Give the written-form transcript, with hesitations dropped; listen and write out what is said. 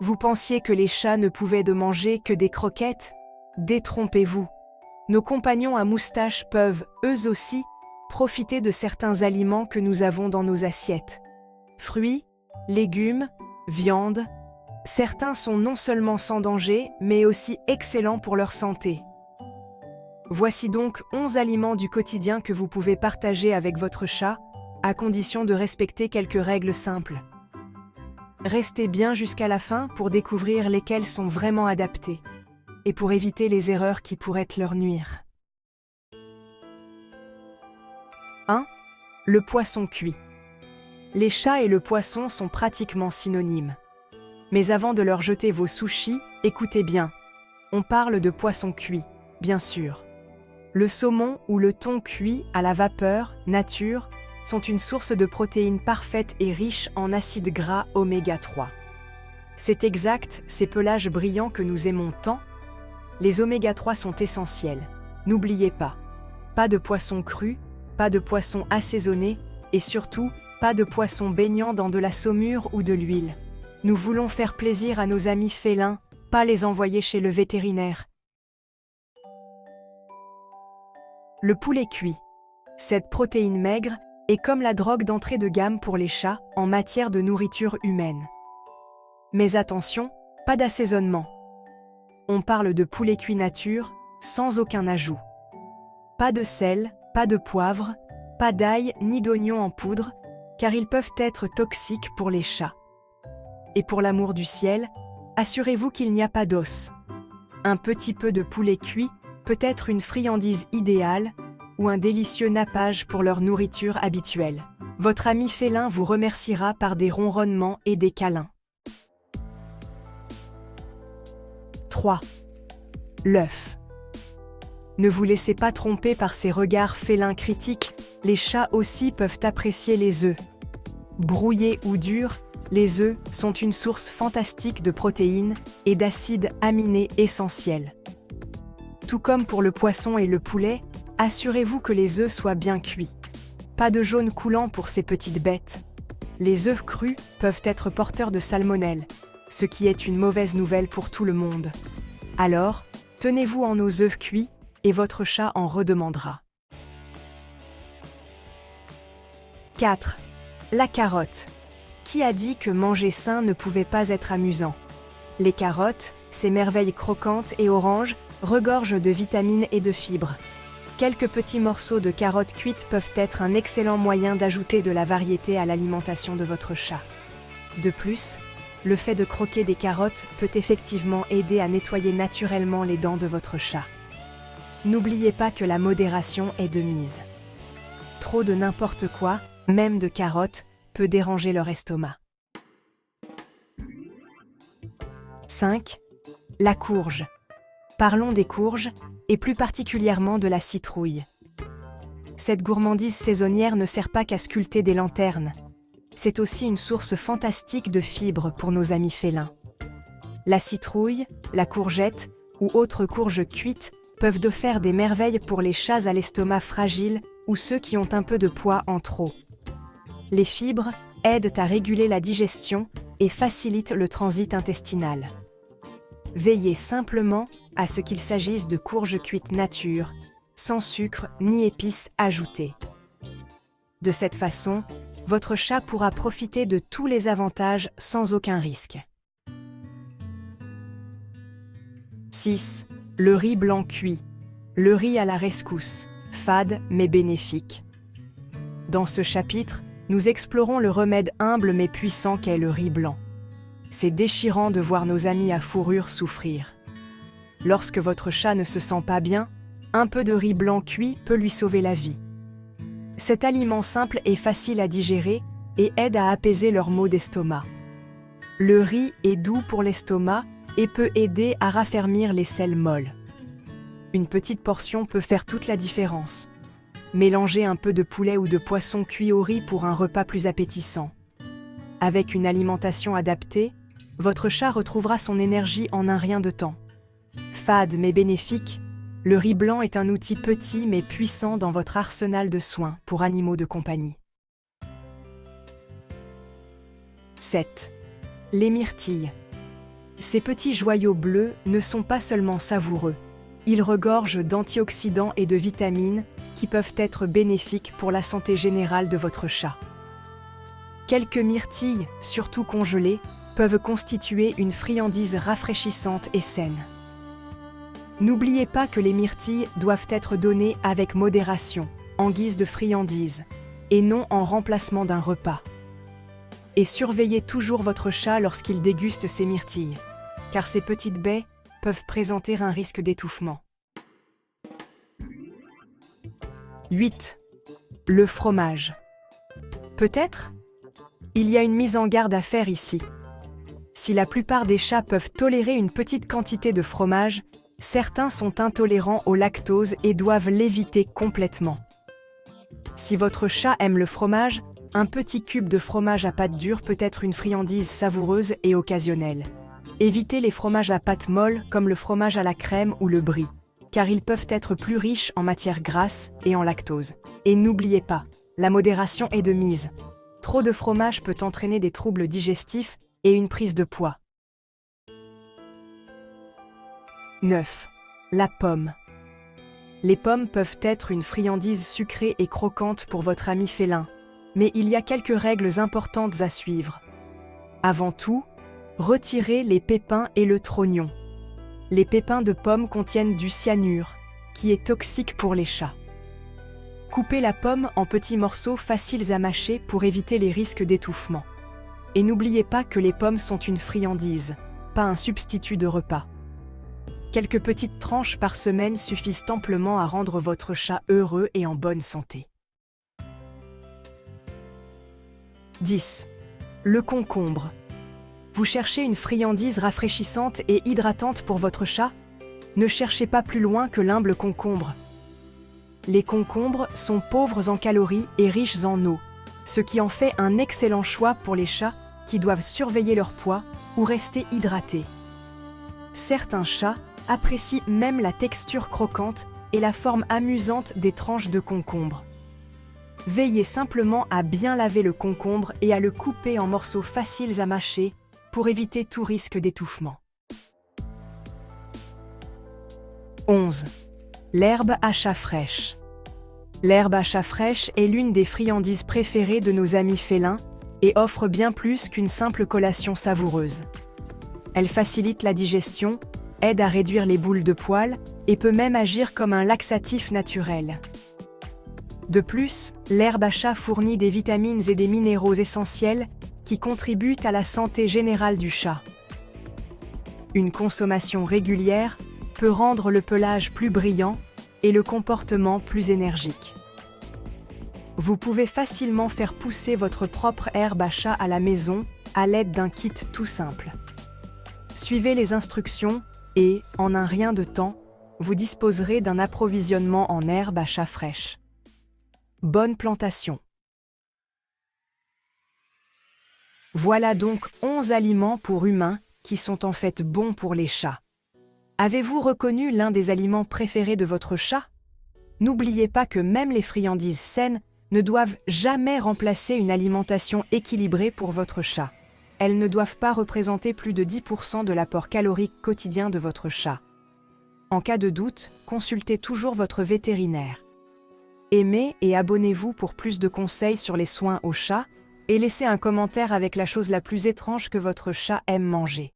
Vous pensiez que les chats ne pouvaient de manger que des croquettes? Détrompez-vous. Nos compagnons à moustache peuvent, eux aussi, profiter de certains aliments que nous avons dans nos assiettes. Fruits, légumes, viande. Certains sont non seulement sans danger, mais aussi excellents pour leur santé. Voici donc 11 aliments du quotidien que vous pouvez partager avec votre chat, à condition de respecter quelques règles simples. Restez bien jusqu'à la fin pour découvrir lesquels sont vraiment adaptés et pour éviter les erreurs qui pourraient leur nuire. 1. Le poisson cuit. Les chats et le poisson sont pratiquement synonymes. Mais avant de leur jeter vos sushis, écoutez bien. On parle de poisson cuit, bien sûr. Le saumon ou le thon cuit à la vapeur, nature, sont une source de protéines parfaite et riche en acides gras oméga 3. C'est exact, ces pelages brillants que nous aimons tant. Les oméga 3 sont essentiels. N'oubliez pas de poisson cru, pas de poisson assaisonné et surtout, pas de poisson baignant dans de la saumure ou de l'huile. Nous voulons faire plaisir à nos amis félins, pas les envoyer chez le vétérinaire. Le poulet cuit. Cette protéine maigre est comme la drogue d'entrée de gamme pour les chats en matière de nourriture humaine. Mais attention, pas d'assaisonnement. On parle de poulet cuit nature, sans aucun ajout. Pas de sel, pas de poivre, pas d'ail ni d'oignon en poudre, car ils peuvent être toxiques pour les chats. Et pour l'amour du ciel, assurez-vous qu'il n'y a pas d'os. Un petit peu de poulet cuit peut être une friandise idéale ou un délicieux nappage pour leur nourriture habituelle. Votre ami félin vous remerciera par des ronronnements et des câlins. 3. L'œuf. Ne vous laissez pas tromper par ces regards félins critiques, les chats aussi peuvent apprécier les œufs. Brouillés ou durs, les œufs sont une source fantastique de protéines et d'acides aminés essentiels. Tout comme pour le poisson et le poulet, assurez-vous que les œufs soient bien cuits. Pas de jaune coulant pour ces petites bêtes. Les œufs crus peuvent être porteurs de salmonelle, ce qui est une mauvaise nouvelle pour tout le monde. Alors, tenez-vous en nos œufs cuits et votre chat en redemandera. 4. La carotte. Qui a dit que manger sain ne pouvait pas être amusant? Les carottes, ces merveilles croquantes et oranges, regorgent de vitamines et de fibres. Quelques petits morceaux de carottes cuites peuvent être un excellent moyen d'ajouter de la variété à l'alimentation de votre chat. De plus, le fait de croquer des carottes peut effectivement aider à nettoyer naturellement les dents de votre chat. N'oubliez pas que la modération est de mise. Trop de n'importe quoi, même de carottes, peut déranger leur estomac. 5. La courge. Parlons des courges, et plus particulièrement de la citrouille. Cette gourmandise saisonnière ne sert pas qu'à sculpter des lanternes. C'est aussi une source fantastique de fibres pour nos amis félins. La citrouille, la courgette ou autres courges cuites peuvent de faire des merveilles pour les chats à l'estomac fragile ou ceux qui ont un peu de poids en trop. Les fibres aident à réguler la digestion et facilitent le transit intestinal. Veillez simplement à ce qu'il s'agisse de courges cuites nature, sans sucre ni épices ajoutées. De cette façon, votre chat pourra profiter de tous les avantages sans aucun risque. 6. Le riz blanc cuit. Le riz à la rescousse, fade mais bénéfique. Dans ce chapitre, nous explorons le remède humble mais puissant qu'est le riz blanc. C'est déchirant de voir nos amis à fourrure souffrir. Lorsque votre chat ne se sent pas bien, un peu de riz blanc cuit peut lui sauver la vie. Cet aliment simple est facile à digérer et aide à apaiser leurs maux d'estomac. Le riz est doux pour l'estomac et peut aider à raffermir les selles molles. Une petite portion peut faire toute la différence. Mélangez un peu de poulet ou de poisson cuit au riz pour un repas plus appétissant. Avec une alimentation adaptée, votre chat retrouvera son énergie en un rien de temps. Fade mais bénéfique, le riz blanc est un outil petit mais puissant dans votre arsenal de soins pour animaux de compagnie. 7. Les myrtilles. Ces petits joyaux bleus ne sont pas seulement savoureux, ils regorgent d'antioxydants et de vitamines qui peuvent être bénéfiques pour la santé générale de votre chat. Quelques myrtilles, surtout congelées, peuvent constituer une friandise rafraîchissante et saine. N'oubliez pas que les myrtilles doivent être données avec modération, en guise de friandise, et non en remplacement d'un repas. Et surveillez toujours votre chat lorsqu'il déguste ces myrtilles, car ces petites baies peuvent présenter un risque d'étouffement. 8. Le fromage. Peut-être ? Il y a une mise en garde à faire ici. Si la plupart des chats peuvent tolérer une petite quantité de fromage, certains sont intolérants au lactose et doivent l'éviter complètement. Si votre chat aime le fromage, un petit cube de fromage à pâte dure peut être une friandise savoureuse et occasionnelle. Évitez les fromages à pâte molle comme le fromage à la crème ou le brie, car ils peuvent être plus riches en matières grasses et en lactose. Et n'oubliez pas, la modération est de mise. Trop de fromage peut entraîner des troubles digestifs et une prise de poids. 9. La pomme. Les pommes peuvent être une friandise sucrée et croquante pour votre ami félin, mais il y a quelques règles importantes à suivre. Avant tout, retirez les pépins et le trognon. Les pépins de pommes contiennent du cyanure, qui est toxique pour les chats. Coupez la pomme en petits morceaux faciles à mâcher pour éviter les risques d'étouffement. Et n'oubliez pas que les pommes sont une friandise, pas un substitut de repas. Quelques petites tranches par semaine suffisent amplement à rendre votre chat heureux et en bonne santé. 10. Le concombre. Vous cherchez une friandise rafraîchissante et hydratante pour votre chat ? Ne cherchez pas plus loin que l'humble concombre. Les concombres sont pauvres en calories et riches en eau, ce qui en fait un excellent choix pour les chats qui doivent surveiller leur poids ou rester hydratés. Certains chats apprécient même la texture croquante et la forme amusante des tranches de concombre. Veillez simplement à bien laver le concombre et à le couper en morceaux faciles à mâcher pour éviter tout risque d'étouffement. 11. L'herbe à chat fraîche. L'herbe à chat fraîche est l'une des friandises préférées de nos amis félins et offre bien plus qu'une simple collation savoureuse. Elle facilite la digestion, aide à réduire les boules de poils et peut même agir comme un laxatif naturel. De plus, l'herbe à chat fournit des vitamines et des minéraux essentiels qui contribuent à la santé générale du chat. Une consommation régulière peut rendre le pelage plus brillant et le comportement plus énergique. Vous pouvez facilement faire pousser votre propre herbe à chat à la maison à l'aide d'un kit tout simple. Suivez les instructions et, en un rien de temps, vous disposerez d'un approvisionnement en herbe à chat fraîche. Bonne plantation. Voilà donc 11 aliments pour humains qui sont en fait bons pour les chats. Avez-vous reconnu l'un des aliments préférés de votre chat ? N'oubliez pas que même les friandises saines ne doivent jamais remplacer une alimentation équilibrée pour votre chat. Elles ne doivent pas représenter plus de 10% de l'apport calorique quotidien de votre chat. En cas de doute, consultez toujours votre vétérinaire. Aimez et abonnez-vous pour plus de conseils sur les soins aux chats et laissez un commentaire avec la chose la plus étrange que votre chat aime manger.